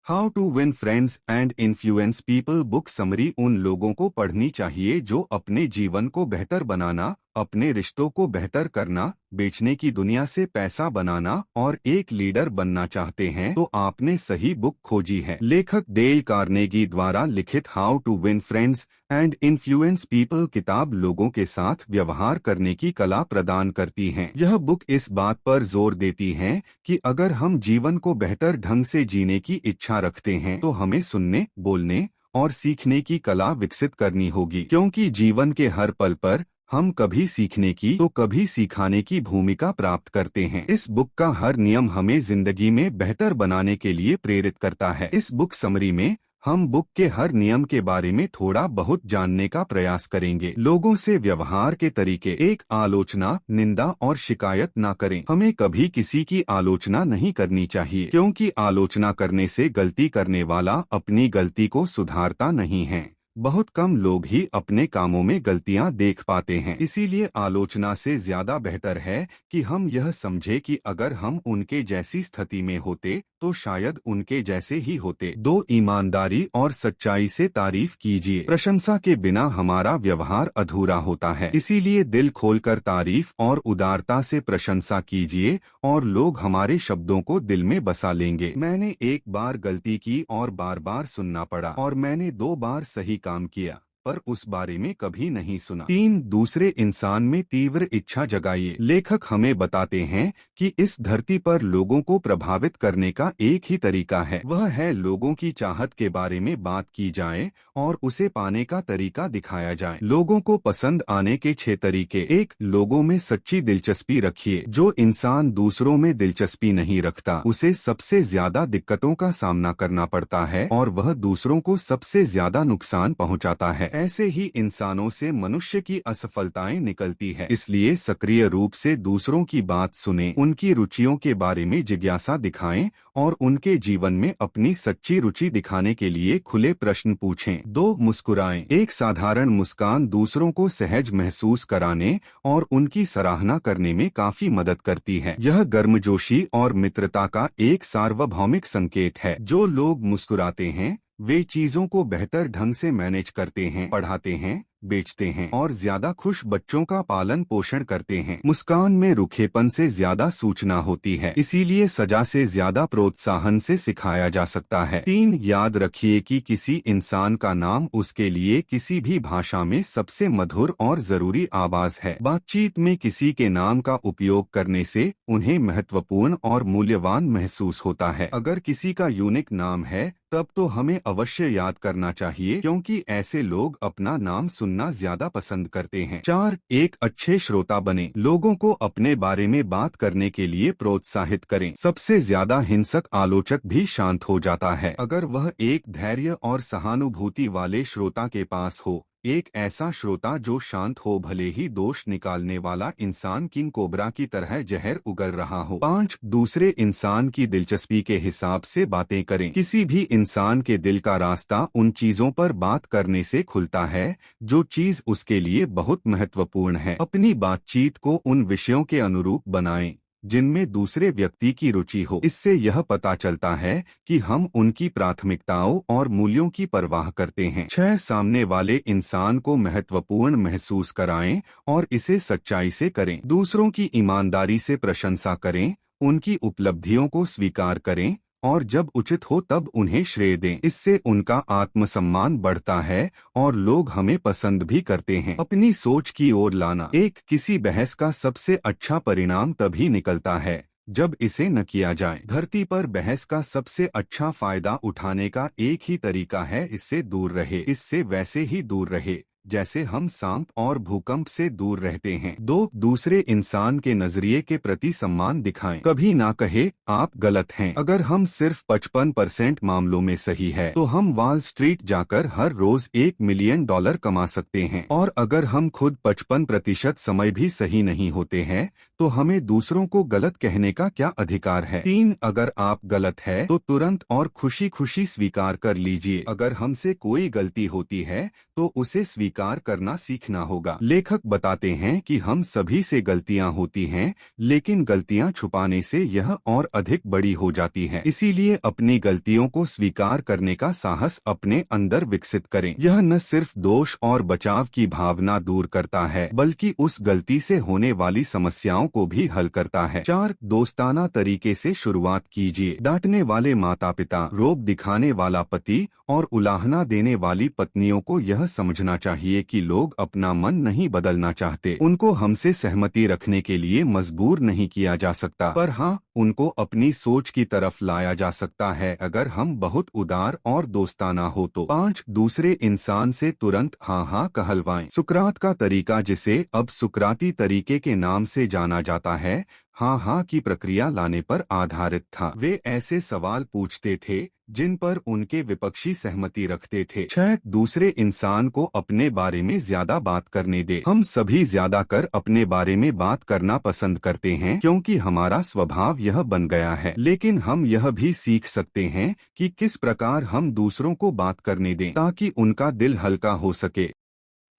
How to win friends and influence people book summary उन लोगों को पढ़नी चाहिए जो अपने जीवन को बेहतर बनाना, अपने रिश्तों को बेहतर करना, बेचने की दुनिया से पैसा बनाना और एक लीडर बनना चाहते हैं तो आपने सही बुक खोजी है। लेखक डेल कार्नेगी द्वारा लिखित how to win friends and influence people किताब लोगों के साथ व्यवहार करने की कला प्रदान करती है। यह बुक इस बात पर जोर देती है कि अगर हम जीवन को बेहतर ढंग से जीने की इच्छा रखते हैं तो हमें सुनने, बोलने और सीखने की कला विकसित करनी होगी, क्योंकि जीवन के हर पल पर हम कभी सीखने की तो कभी सिखाने की भूमिका प्राप्त करते हैं। इस बुक का हर नियम हमें जिंदगी में बेहतर बनाने के लिए प्रेरित करता है। इस बुक समरी में हम बुक के हर नियम के बारे में थोड़ा बहुत जानने का प्रयास करेंगे। लोगों से व्यवहार के तरीके। एक, आलोचना, निंदा और शिकायत ना करें। हमें कभी किसी की आलोचना नहीं करनी चाहिए, क्योंकि आलोचना करने से गलती करने वाला अपनी गलती को सुधारता नहीं है। बहुत कम लोग ही अपने कामों में गलतियां देख पाते हैं। इसीलिए आलोचना से ज्यादा बेहतर है कि हम यह समझे कि अगर हम उनके जैसी स्थिति में होते तो शायद उनके जैसे ही होते। 2, ईमानदारी और सच्चाई से तारीफ कीजिए। प्रशंसा के बिना हमारा व्यवहार अधूरा होता है, इसीलिए दिल खोलकर तारीफ और उदारता से प्रशंसा कीजिए और लोग हमारे शब्दों को दिल में बसा लेंगे। मैंने एक बार गलती की और बार बार सुनना पड़ा, और मैंने 2 बार सही काम किया पर उस बारे में कभी नहीं सुना। 3, दूसरे इंसान में तीव्र इच्छा जगाइए। लेखक हमें बताते हैं कि इस धरती पर लोगों को प्रभावित करने का एक ही तरीका है, वह है लोगों की चाहत के बारे में बात की जाए और उसे पाने का तरीका दिखाया जाए। लोगों को पसंद आने के 6 तरीके। 1, लोगों में सच्ची दिलचस्पी रखिए। जो इंसान दूसरों में दिलचस्पी नहीं रखता उसे सबसे ज्यादा दिक्कतों का सामना करना पड़ता है और वह दूसरों को सबसे ज्यादा नुकसान पहुंचाता है। ऐसे ही इंसानों से मनुष्य की असफलताएं निकलती है। इसलिए सक्रिय रूप से दूसरों की बात सुनें, उनकी रुचियों के बारे में जिज्ञासा दिखाएं और उनके जीवन में अपनी सच्ची रुचि दिखाने के लिए खुले प्रश्न पूछें। 2, मुस्कुराएं। एक साधारण मुस्कान दूसरों को सहज महसूस कराने और उनकी सराहना करने में काफी मदद करती है। यह गर्मजोशी और मित्रता का एक सार्वभौमिक संकेत है। जो लोग मुस्कुराते हैं वे चीजों को बेहतर ढंग से मैनेज करते हैं, पढ़ाते हैं, बेचते हैं और ज्यादा खुश बच्चों का पालन पोषण करते हैं। मुस्कान में रूखेपन से ज्यादा सूचना होती है, इसीलिए सजा से ज्यादा प्रोत्साहन से सिखाया जा सकता है। 3, याद रखिए कि किसी इंसान का नाम उसके लिए किसी भी भाषा में सबसे मधुर और जरूरी आवाज है। बातचीत में किसी के नाम का उपयोग करने से उन्हें महत्वपूर्ण और मूल्यवान महसूस होता है। अगर किसी का यूनिक नाम है तब तो हमें अवश्य याद करना चाहिए, क्योंकि ऐसे लोग अपना नाम सुनना ज्यादा पसंद करते हैं। 4, एक अच्छे श्रोता बने। लोगों को अपने बारे में बात करने के लिए प्रोत्साहित करें। सबसे ज्यादा हिंसक आलोचक भी शांत हो जाता है अगर वह एक धैर्य और सहानुभूति वाले श्रोता के पास हो। एक ऐसा श्रोता जो शांत हो, भले ही दोष निकालने वाला इंसान किंग कोबरा की तरह जहर उगल रहा हो। 5, दूसरे इंसान की दिलचस्पी के हिसाब से बातें करें। किसी भी इंसान के दिल का रास्ता उन चीजों पर बात करने से खुलता है जो चीज उसके लिए बहुत महत्वपूर्ण है। अपनी बातचीत को उन विषयों के अनुरूप बनाएं जिनमें दूसरे व्यक्ति की रुचि हो। इससे यह पता चलता है कि हम उनकी प्राथमिकताओं और मूल्यों की परवाह करते हैं। 6, सामने वाले इंसान को महत्वपूर्ण महसूस कराएं और इसे सच्चाई से करें। दूसरों की ईमानदारी से प्रशंसा करें, उनकी उपलब्धियों को स्वीकार करें और जब उचित हो तब उन्हें श्रेय दें। इससे उनका आत्मसम्मान बढ़ता है और लोग हमें पसंद भी करते हैं। अपनी सोच की ओर लाना। किसी बहस का सबसे अच्छा परिणाम तभी निकलता है जब इसे न किया जाए। धरती पर बहस का सबसे अच्छा फायदा उठाने का एक ही तरीका है, इससे दूर रहे। इससे वैसे ही दूर रहे जैसे हम सांप और भूकंप से दूर रहते हैं। 2, दूसरे इंसान के नजरिए के प्रति सम्मान दिखाएं। कभी ना कहे आप गलत हैं। अगर हम सिर्फ 55% मामलों में सही है तो हम वॉल स्ट्रीट जाकर हर रोज $1 मिलियन कमा सकते हैं, और अगर हम खुद 55% समय भी सही नहीं होते हैं तो हमें दूसरों को गलत कहने का क्या अधिकार है। 3, अगर आप गलत है तो तुरंत और खुशी खुशी स्वीकार कर लीजिए। अगर हमसे कोई गलती होती है तो उसे स्वीकार स्वीकार करना सीखना होगा। लेखक बताते हैं कि हम सभी से गलतियां होती हैं, लेकिन गलतियां छुपाने से यह और अधिक बड़ी हो जाती हैं। इसीलिए अपनी गलतियों को स्वीकार करने का साहस अपने अंदर विकसित करें। यह न सिर्फ दोष और बचाव की भावना दूर करता है, बल्कि उस गलती से होने वाली समस्याओं को भी हल करता है। 4. दोस्ताना तरीके से शुरुआत कीजिए। डांटने वाले माता पिता, रोब दिखाने वाला पति और उलाहना देने वाली पत्नियों को यह समझना चाहिए कि लोग अपना मन नहीं बदलना चाहते। उनको हमसे सहमति रखने के लिए मजबूर नहीं किया जा सकता, पर हाँ, उनको अपनी सोच की तरफ लाया जा सकता है अगर हम बहुत उदार और दोस्ताना हो तो। 5. दूसरे इंसान से तुरंत हाँ हाँ कहलवाएं। सुकरात का तरीका, जिसे अब सुकराती तरीके के नाम से जाना जाता है, हाँ हाँ की प्रक्रिया लाने पर आधारित था। वे ऐसे सवाल पूछते थे जिन पर उनके विपक्षी सहमति रखते थे। 6. दूसरे इंसान को अपने बारे में ज्यादा बात करने दे। हम सभी ज्यादा कर अपने बारे में बात करना पसंद करते हैं, क्योंकि हमारा स्वभाव यह बन गया है। लेकिन हम यह भी सीख सकते हैं कि किस प्रकार हम दूसरों को बात करने दें ताकि उनका दिल हल्का हो सके।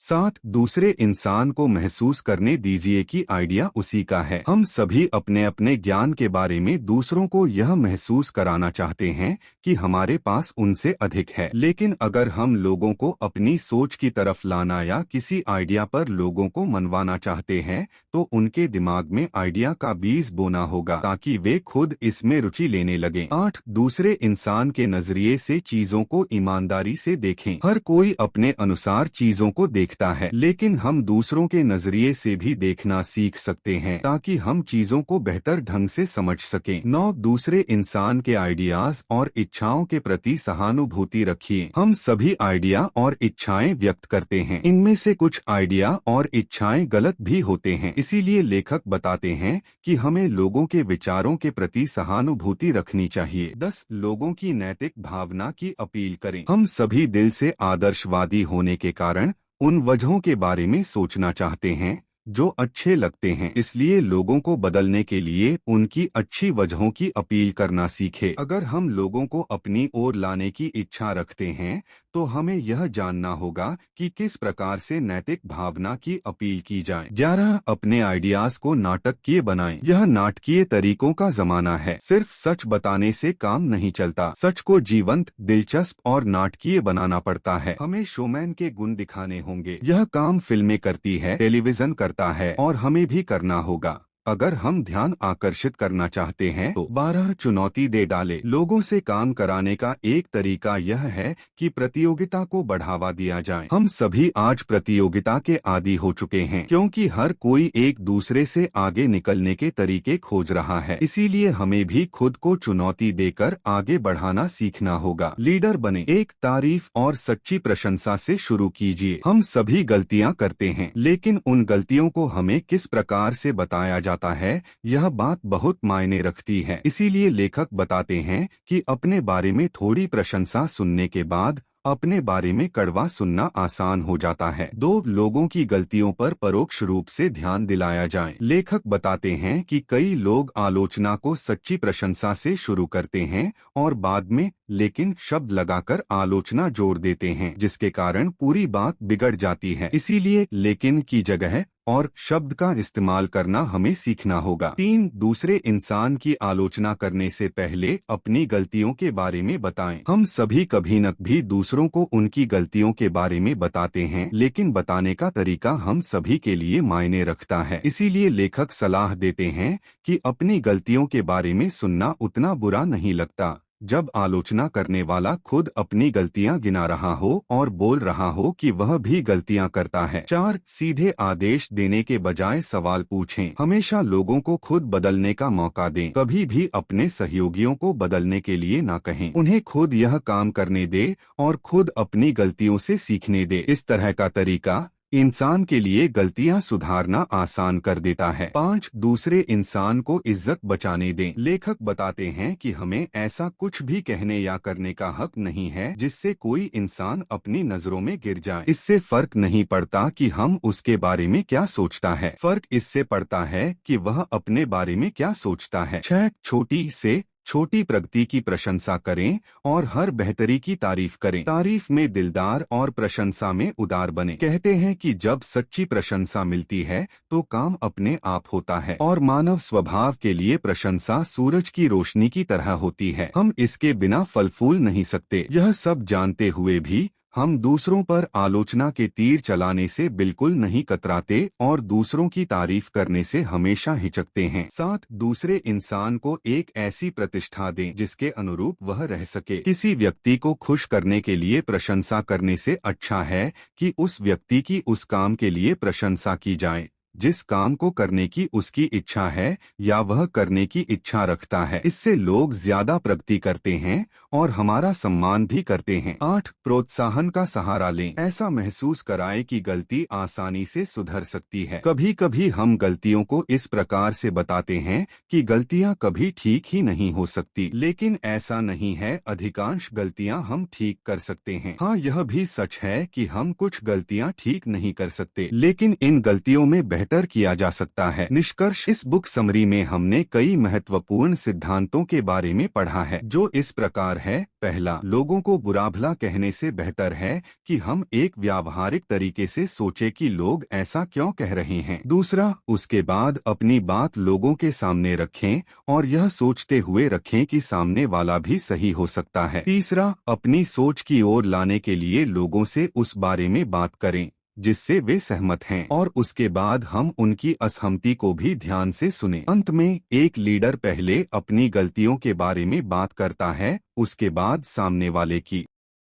7. दूसरे इंसान को महसूस करने दीजिए कि आइडिया उसी का है। हम सभी अपने अपने ज्ञान के बारे में दूसरों को यह महसूस कराना चाहते हैं कि हमारे पास उनसे अधिक है। लेकिन अगर हम लोगों को अपनी सोच की तरफ लाना या किसी आइडिया पर लोगों को मनवाना चाहते हैं, तो उनके दिमाग में आइडिया का बीज बोना होगा ताकि वे खुद इसमें रुचि लेने लगें। 8. दूसरे इंसान के नजरिए से चीजों को ईमानदारी से देखें। हर कोई अपने अनुसार चीजों को देखता है, लेकिन हम दूसरों के नजरिए से भी देखना सीख सकते हैं ताकि हम चीजों को बेहतर ढंग से समझ सकें। 9. दूसरे इंसान के आइडियाज और इच्छाओं के प्रति सहानुभूति रखिए। हम सभी आइडिया और इच्छाएं व्यक्त करते हैं। इनमें से कुछ आइडिया और इच्छाएं गलत भी होते हैं। इसीलिए लेखक बताते हैं कि हमें लोगों के विचारों के प्रति सहानुभूति रखनी चाहिए। 10. लोगों की नैतिक भावना की अपील करें। हम सभी दिल से आदर्शवादी होने के कारण उन वजहों के बारे में सोचना चाहते हैं जो अच्छे लगते हैं। इसलिए लोगों को बदलने के लिए उनकी अच्छी वजहों की अपील करना सीखें। अगर हम लोगों को अपनी ओर लाने की इच्छा रखते हैं, तो हमें यह जानना होगा कि किस प्रकार से नैतिक भावना की अपील की जाए। 11. अपने आइडियाज को नाटकीय बनाएं। यह नाटकीय तरीकों का जमाना है। सिर्फ सच बताने से काम नहीं चलता। सच को जीवंत, दिलचस्प और नाटकीय बनाना पड़ता है। हमें शोमैन के गुण दिखाने होंगे। यह काम फिल्में करती है, टेलीविजन करता है और हमें भी करना होगा। अगर हम ध्यान आकर्षित करना चाहते हैं तो 12. चुनौती दे डाले। लोगों से काम कराने का एक तरीका यह है कि प्रतियोगिता को बढ़ावा दिया जाए। हम सभी आज प्रतियोगिता के आदी हो चुके हैं, क्योंकि हर कोई एक दूसरे से आगे निकलने के तरीके खोज रहा है। इसीलिए हमें भी खुद को चुनौती देकर आगे बढ़ाना सीखना होगा। लीडर बने। एक तारीफ और सच्ची प्रशंसा से शुरू कीजिए। हम सभी गलतियां करते हैं, लेकिन उन गलतियों को हमें किस प्रकार से बताया जाता है, यह बात बहुत मायने रखती है। इसीलिए लेखक बताते हैं कि अपने बारे में थोड़ी प्रशंसा सुनने के बाद अपने बारे में कड़वा सुनना आसान हो जाता है। 2. लोगों की गलतियों पर परोक्ष रूप से ध्यान दिलाया जाए। लेखक बताते हैं कि कई लोग आलोचना को सच्ची प्रशंसा से शुरू करते हैं और बाद में लेकिन शब्द लगाकर आलोचना जोड़ देते हैं, जिसके कारण पूरी बात बिगड़ जाती है। इसीलिए लेकिन की जगह और शब्द का इस्तेमाल करना हमें सीखना होगा। 3. दूसरे इंसान की आलोचना करने से पहले अपनी गलतियों के बारे में बताएं। हम सभी कभी न कभी दूसरों को उनकी गलतियों के बारे में बताते हैं, लेकिन बताने का तरीका हम सभी के लिए मायने रखता है। इसीलिए लेखक सलाह देते हैं कि अपनी गलतियों के बारे में सुनना उतना बुरा नहीं लगता जब आलोचना करने वाला खुद अपनी गलतियां गिना रहा हो और बोल रहा हो कि वह भी गलतियां करता है। 4. सीधे आदेश देने के बजाय सवाल पूछें। हमेशा लोगों को खुद बदलने का मौका दें। कभी भी अपने सहयोगियों को बदलने के लिए ना कहें। उन्हें खुद यह काम करने दे और खुद अपनी गलतियों से सीखने दे। इस तरह का तरीका इंसान के लिए गलतियां सुधारना आसान कर देता है। 5. दूसरे इंसान को इज्जत बचाने दें। लेखक बताते हैं कि हमें ऐसा कुछ भी कहने या करने का हक नहीं है जिससे कोई इंसान अपनी नजरों में गिर जाए। इससे फर्क नहीं पड़ता कि हम उसके बारे में क्या सोचता है, फर्क इससे पड़ता है कि वह अपने बारे में क्या सोचता है। 6. छोटी से छोटी प्रगति की प्रशंसा करें और हर बेहतरी की तारीफ करें। तारीफ में दिलदार और प्रशंसा में उदार बने। कहते हैं कि जब सच्ची प्रशंसा मिलती है तो काम अपने आप होता है और मानव स्वभाव के लिए प्रशंसा सूरज की रोशनी की तरह होती है। हम इसके बिना फल फूल नहीं सकते। यह सब जानते हुए भी हम दूसरों पर आलोचना के तीर चलाने से बिल्कुल नहीं कतराते और दूसरों की तारीफ करने से हमेशा हिचकते हैं। साथ दूसरे इंसान को एक ऐसी प्रतिष्ठा दें जिसके अनुरूप वह रह सके। किसी व्यक्ति को खुश करने के लिए प्रशंसा करने से अच्छा है कि उस व्यक्ति की उस काम के लिए प्रशंसा की जाए जिस काम को करने की उसकी इच्छा है या वह करने की इच्छा रखता है। इससे लोग ज्यादा प्रगति करते हैं और हमारा सम्मान भी करते हैं। 8. प्रोत्साहन का सहारा लें। ऐसा महसूस कराएं कि गलती आसानी से सुधर सकती है। कभी कभी हम गलतियों को इस प्रकार से बताते हैं कि गलतियां कभी ठीक ही नहीं हो सकती, लेकिन ऐसा नहीं है। अधिकांश गलतियां हम ठीक कर सकते हैं। हाँ, यह भी सच है कि हम कुछ गलतियां ठीक नहीं कर सकते, लेकिन इन गलतियों में बेहतर किया जा सकता है। निष्कर्ष, इस बुक समरी में हमने कई महत्वपूर्ण सिद्धांतों के बारे में पढ़ा है जो इस प्रकार है। पहला, लोगों को बुरा भला कहने से बेहतर है कि हम एक व्यावहारिक तरीके से सोचें कि लोग ऐसा क्यों कह रहे हैं। दूसरा, उसके बाद अपनी बात लोगों के सामने रखें और यह सोचते हुए रखें कि सामने वाला भी सही हो सकता है। तीसरा, अपनी सोच की ओर लाने के लिए लोगों से उस बारे में बात करें जिससे वे सहमत हैं और उसके बाद हम उनकी असहमति को भी ध्यान से सुनें। अंत में, एक लीडर पहले अपनी गलतियों के बारे में बात करता है, उसके बाद सामने वाले की।